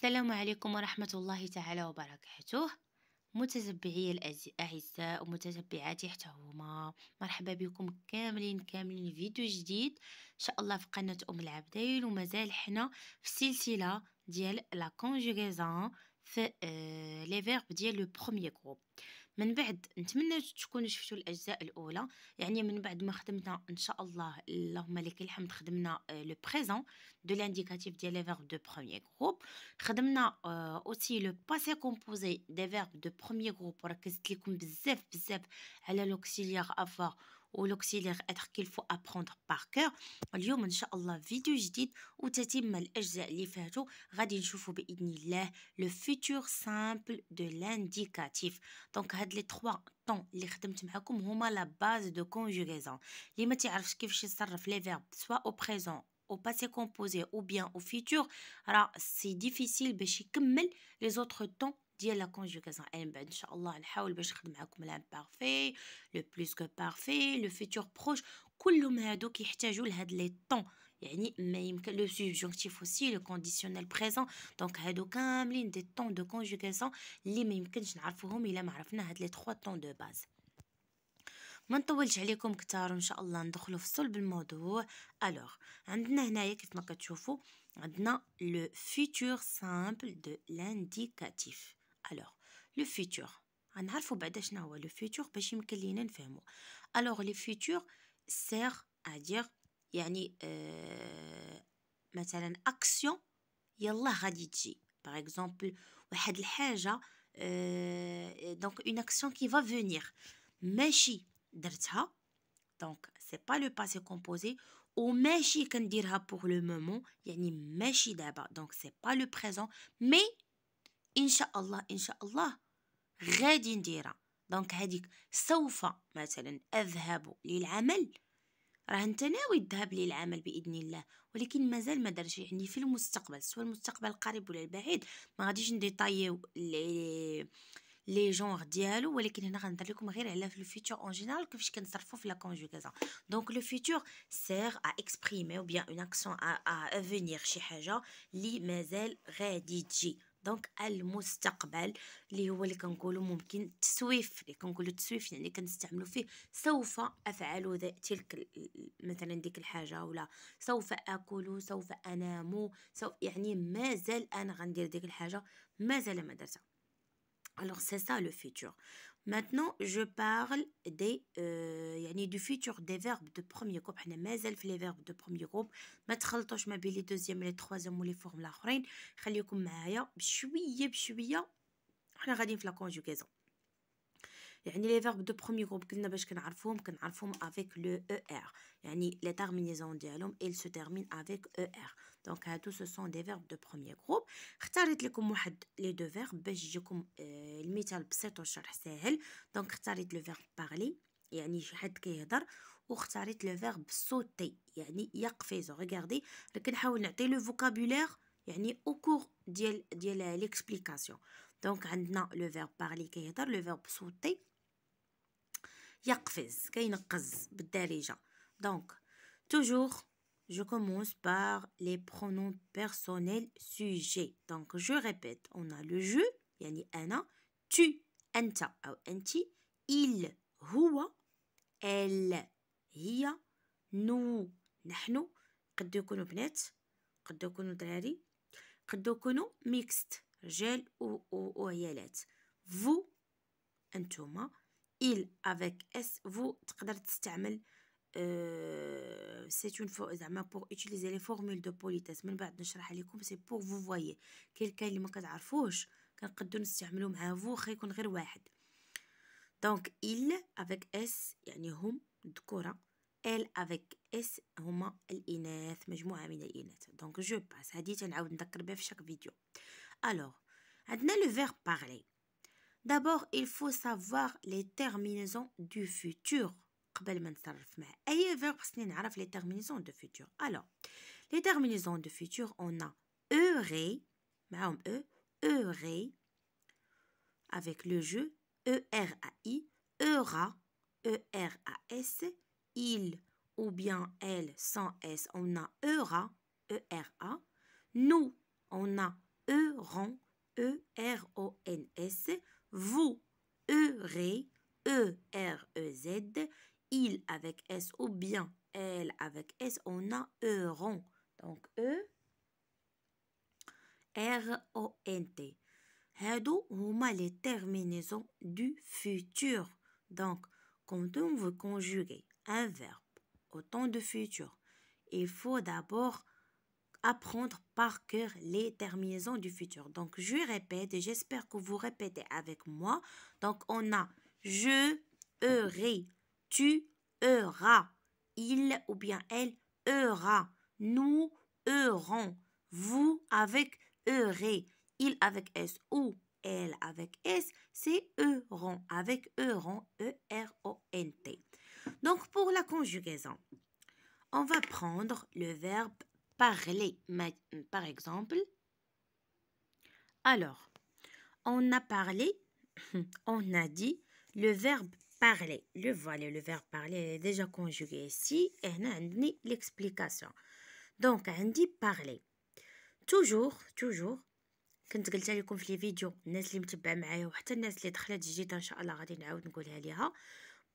السلام عليكم ورحمة الله تعالى وبركاته. متتبعي الأعزاء ومتتبعاتي حتى هما، مرحبا بكم كاملين فيديو جديد إن شاء الله في قناة أم العبدين. ومازال حنا في السلسلة ديال لا كونجوغيزون في لي فيرب ديال لو بروميير جروب. من بعد نتمنى تكونوا شفتوا الاجزاء الاولى، يعني من بعد ما خدمنا ان شاء الله اللهم لك الحمد، خدمنا لو بريزون دو لانديكاتيف ديال لي فيرب دو بروميير جروب، خدمنا اوسي لو باسي كومبوزي دي فيرب دو بروميير جروب، وركزت لكم بزاف على لوكسيليير افوار ولوكسيليير اتر كيل فو ابروندر بار كور. اليوم ان شاء الله فيديو جديد وتتم الاجزاء اللي فاتوا، غادي نشوفوا باذن الله لو فيتور سامبل دو لانديكاتيف. دونك هاد لي 3 طون اللي خدمت معكم هما لا باز دو كونجوغيزون. اللي ما تعرفش كيفاش يصرف لي فيرب سوا او بريزون او باسي كومبوزي او بيان او فيتور، راه سي ديفيسيل باش يكمل لي زوتر طون ديال لا كونجوغيزون. من بعد ان شاء الله نحاول باش نخدم معكم لامبارفي، لو بلوس كو بارفي، لو فيتور بروش، كلهم هادو كيحتاجوا لهاد لي طون. يعني ما يمكن لو سوبجونكتيف اوسي، لو كونديسيونيل بريزون. دونك هادو كاملين دي طون دو كونجوغيزون اللي ما يمكنش نعرفوهم الا ما عرفنا هاد لي 3 طون دو باز. ما نطولش عليكم كتار وان شاء الله ندخلوا في صلب الموضوع. الوغ عندنا هنايا كيف ما كتشوفوا عندنا لو فيتور سامبل دو لانديكاتيف. الوغ لو فيتور غنعرفوا بعدا شنو هو لو فيتور باش يمكن لينا نفهموا. الوغ لي فيتور سير ادير يعني مثلا اكسيون يلا غادي تجي، باغ اكزومبل واحد الحاجه دونك اون اكسيون كي فا فونير ماشي درتها، دونك سي با لو باسي كومبوزي، وماشي كنديرها بوغ لو مومون يعني ماشي دابا، دونك سي با لو بريزون مي ان شاء الله غادي نديرها. دونك هذيك سوف مثلا اذهب للعمل، راه انت ناوي الذهاب للعمل باذن الله، ولكن مازال ما درتش، يعني في المستقبل سواء المستقبل القريب ولا البعيد. ما غاديش نديطايو لي جونغ ديالو، ولكن هنا غندير لكم غير على في الفيتور اون جينيرال كيفاش كنصرفوا في لا كونجوغيزون. دونك لو فيتور سير ا اكسبريمي او بيان اون اكسيون ا فونير، شي حاجه اللي مازال غادي تجي. دونك المستقبل اللي هو اللي كنقولوا ممكن التسويف، اللي كنقولوا التسويف يعني كنستعملوا فيه سوف افعل تلك مثلا ديك الحاجه، ولا سوف اكل، سوف انام، يعني مازال انا غندير ديك الحاجه مازال ما درتها. Alors c'est ça le futur. Maintenant je parle des يعني du futur des verbes de premier groupe. حنا مازال في les verbes de premier groupe، ما تخلطوش ما بين les deuxième les troisième و les formes الاخرين. خليكم معايا بشويه حنا غاديين في la conjugaison. يعني les verbes de premier groupe قلنا باش كنعرفوهم avec le er، يعني les terminaisons ديالهم ils se terminent avec er. donc هادو ce sont des verbes de premier groupe. اختاريت لكم واحد les deux verbes باش يجيكم المثال بسيط والشرح ساهل. donc اختاريت le verbe parler يعني شي حد كيهضر، واختاريت le verbe sauter يعني يقفز. regardez كنحاول نعطي le vocabulaire يعني au cours ديال l'explication. donc عندنا le verbe parler كيهضر، le verbe sauter يقفز كينقز بالدارجة. donc toujours je commence par les pronoms personnels sujets. donc je répète, on a le je يعني أنا، tu أنت أو أنتِ، il هو، elle هي، nous نحن، قد يكونوا بنات قد يكونوا دراري، قد يكونوا ميكست رجال وعيالات، vous أنتوما، il avec s vous تقدر تستعمل c'est une زعما pour utiliser les formules de politesse. من بعد نشرح لكم c'est pour vous voyez. كاين اللي ما كتعرفوش كنقدروا نستعملوا مع vous خا يكون غير واحد. donc il avec s يعني هم الذكورة، elle avec s هما الإناث، مجموعة من الإناث. donc je passe هذه تنعاود نذكر بها في شاك فيديو. alors عندنا le verbe parler. D'abord, il faut savoir les terminaisons du futur. قبل ما نتصرف مع أي verbe خصني نعرف les terminaisons de futur. Alors, les terminaisons de futur, on a aurait معاهم aurait avec le je, ERAI, aura, ERAS, il ou bien elle sans S, on a ERA, ERA. Nous, on a Euront, E-R-O-N-S, vous, eurez, E-R-E-Z, il avec S ou bien elle avec S, on a euront. Donc E-R-O-N-T. هادو هما les terminaisons du futur. Donc, quand on veut conjuguer un verbe au temps de futur, il faut d'abord apprendre par cœur les terminaisons du futur. Donc, je répète et j'espère que vous répétez avec moi. Donc, on a je, eurai, tu, euras, il ou bien elle, eura, nous, eurons, vous avec eurez, il avec S ou elle avec S, c'est euront avec euront, E-R-O-N-T. Donc, pour la conjugaison, on va prendre le verbe parler, par exemple. Alors, on a parlé, on a dit le verbe parler. Le voilà, le verbe parler est déjà conjugué ici. Et on a l'explication. Donc, on dit parler. toujours كنت قلتها لكم في لي فيديو الناس اللي متبعه معايا وحتى الناس اللي دخلت جديده ان شاء الله غادي نعاود نقولها ليها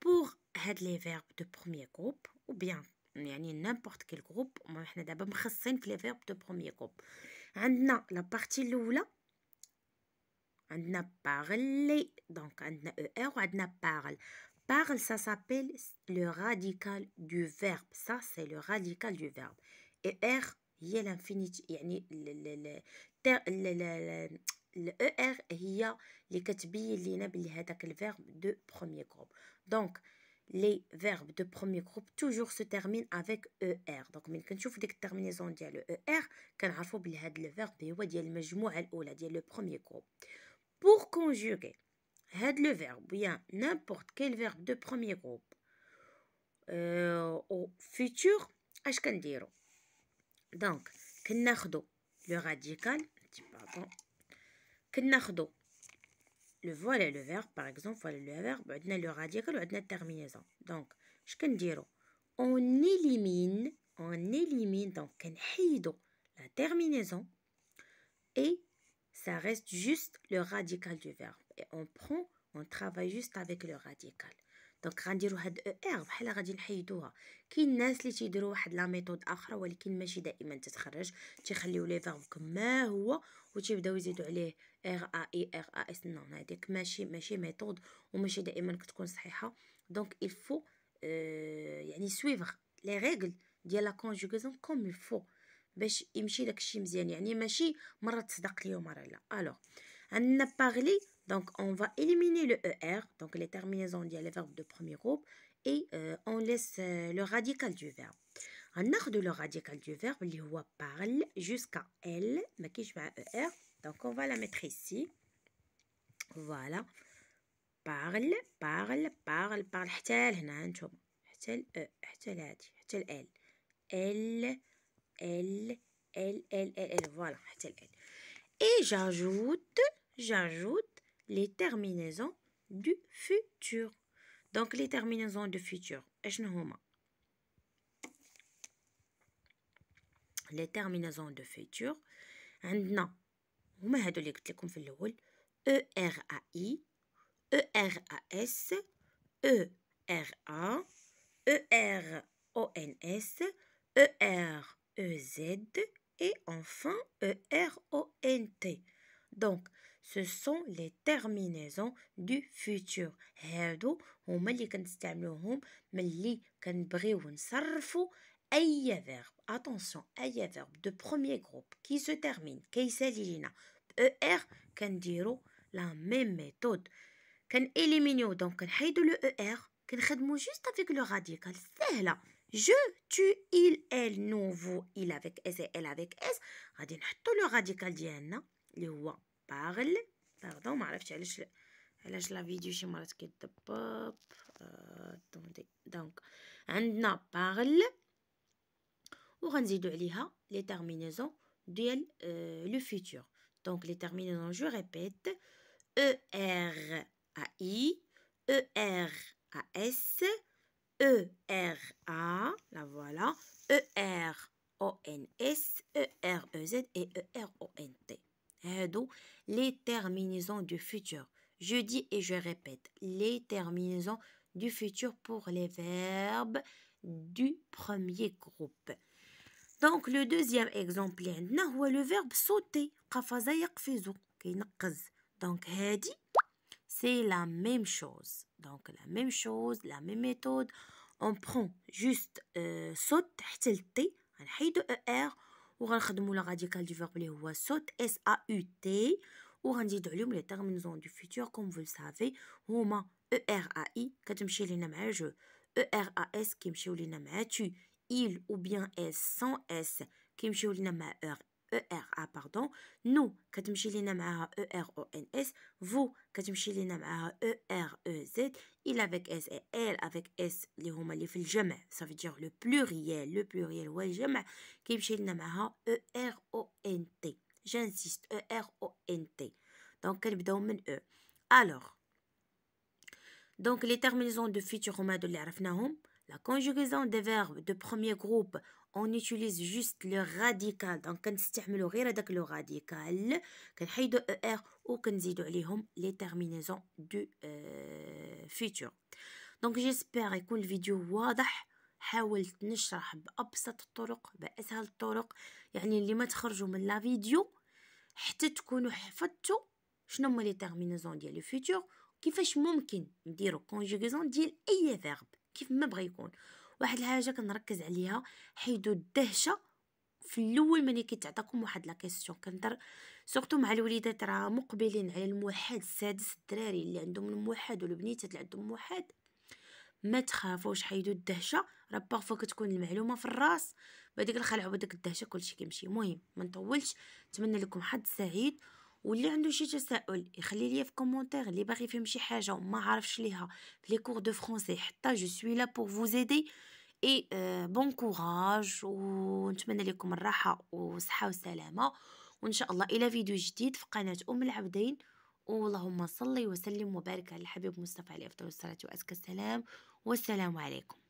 بور هاد لي فيرب دو بروميير جروب او بيان يعني نيمبورط كيل جروب. حنا دابا مخصصين في لي فيرب دو بروميير جروب. عندنا لا بارتي الاولى عندنا parler دونك عندنا او ار وعندنا parle. Parle, ça s'appelle le radical du verbe. Ça, c'est le radical du verbe. Et R, هي l'infinitif يعني ال ER هي اللي كتبين لينا بلي هذاك الفيرب دو بروميير جروب. دونك les verbes de premier groupe toujours se terminent avec ER. donc ملي كنشوف ديك الترمينيزون ديال ER كنعرفوا بلي هذا الفيرب هو ديال المجموعه الاولى ديال لو بروميير جروب. pour conjuguer هاد le verbe bien n'importe quel verbe de premier groupe au futur اش كنديروا؟ دونك كناخدو لو راديكال كناخدو le voilà le verbe par exemple voilà le verbe عندنا le radical وعندنا الترمينيزون. دونك اش كنديروا؟ on élimine donc كنحيدو la terminaison et ça reste juste le radical du verbe et on travaille juste avec le radical. دونك غنديروا هاد ار بحال غادي نحيدوها. كاين الناس اللي تيديروا واحد لا ميثود اخرى ولكن ماشي دائما تتخرج، تيخليو لي فيرب كما هو وتيبداو يزيدوا عليه ار ا اي ار ا اس. نون هذيك ماشي ميثود وماشي دائما كتكون صحيحه. دونك il faut يعني سويفغ لي ريغل ديال لا كونجوغاسيون كوم il faut باش يمشي داكشي مزيان. يعني ماشي مره تصدق ليا ومره لا. الوغ عندنا بارلي donc on va éliminer le ER donc les terminaisons ديال les verbes de premier groupe et on laisse le radical du verbe. غناخدو le radical du verbe اللي هو parle jusqu'à L ما كاينش مع ER donc on va la mettre ici. voilà parle حتى لهنا هانتوما حتى ال حتى لهادي حتى ال L voilà حتى ال et j'ajoute les terminaisons du futur. donc les terminaisons du futur اشنو هما؟ les terminaisons de futur عندنا هما هادو اللي قلت لكم في الاول ERAI ERAS ERA ERONS EREZ et enfin ERONT. donc ce sont les terminaisons du futur. هادو هما اللي كنستعملوهم ملي كنبغيو نصرفوا اي verbe. attention اي verbe de premier groupe qui se termine كيسالي لينا er كنديروا la même méthode كان éliminer donc كنحيدوا le er كنخدموا juste avec le radical. سهله. je tu il elle nous vous il avec s et elle avec s غادي نحطوا le radical ديالنا اللي هو parle pardon ما عرفتش علاش لا فيديو شي مرات كيضبب. دونك عندنا parle وغنزيدوا عليها les terminaisons ديال le futur. donc les terminaisons je répète ERAI ERAS ERA la voilà ERONS EREZ et ERONT. هادو les terminaisons du futur. Je dis et je répète, les terminaisons du futur pour les verbes du premier groupe. Donc le deuxième exemple اللي عندنا هو le verbe sauter. قفز يقفز كينقز. Donc هادي c'est la même chose. Donc la même chose, la même méthode. On prend juste saute حتى التي غنحيدو er وغنخدمو لا راديكال du verbe اللي هو saute S-A-U-T وغنزيدو عليهم les terminaisons du futur comme vous le savez هما ERAI كتمشي لينا مع جو ERAS كيمشيو لينا مع tu il ou bien S sans S كيمشيو لينا مع ERA pardon nous كتمشي لينا معها ERONS vous كتمشي لينا معها EREZ il avec S et elle avec S اللي هما اللي في الجمع ça veut dire le pluriel هو الجمع كيمشي لينا معها ERONT j'insiste ERONT donc كنبداو من E alors donc les terminaisons de futur هما هادو اللي عرفناهم la conjugaison des verbes de premier groupe on utilise juste le radical donc كنستعملو غير هداك لو راديكال كنحيدو er وكنزيدو عليهم les terminaisons du futur donc j'espère يكون الفيديو واضح حاولت نشرح بأبسط الطرق بأسهل الطرق يعني اللي ما تخرجوا من لا فيديو حتى تكونوا حفظتوا شنو هما لي terminaisons ديال لو futur كيفاش ممكن نديرو conjugaison ديال اي verb كيف ما بغى يكون واحد الحاجه كنركز عليها حيدوا الدهشه في الاول ملي كيتعطاكم واحد لا كيسيون كنهضر سورتو مع الوليدات راه مقبلين على الموحد السادس الدراري اللي عندهم الموحد والبنيتات اللي عندهم موحد ما تخافوش حيدوا الدهشه راه بارفو كتكون المعلومه في الراس بعديك نخلعوا بداك الدهشه كلشي كيمشي المهم ما نطولش نتمنى لكم حظ سعيد واللي عنده شي تساؤل يخلي لي في كومونتير اللي باغي يفهم شي حاجه وما عارفش ليها في لي كور دو فرونسي حتى جو سوي لا بور فوز ايدي اي بون كوراج ونتمنى لكم الراحه والصحه والسلامه وان شاء الله الى فيديو جديد في قناه العبدين اللهم صل وسلم وبارك على الحبيب مصطفى عليه افضل الصلاه وازكى السلام والسلام عليكم.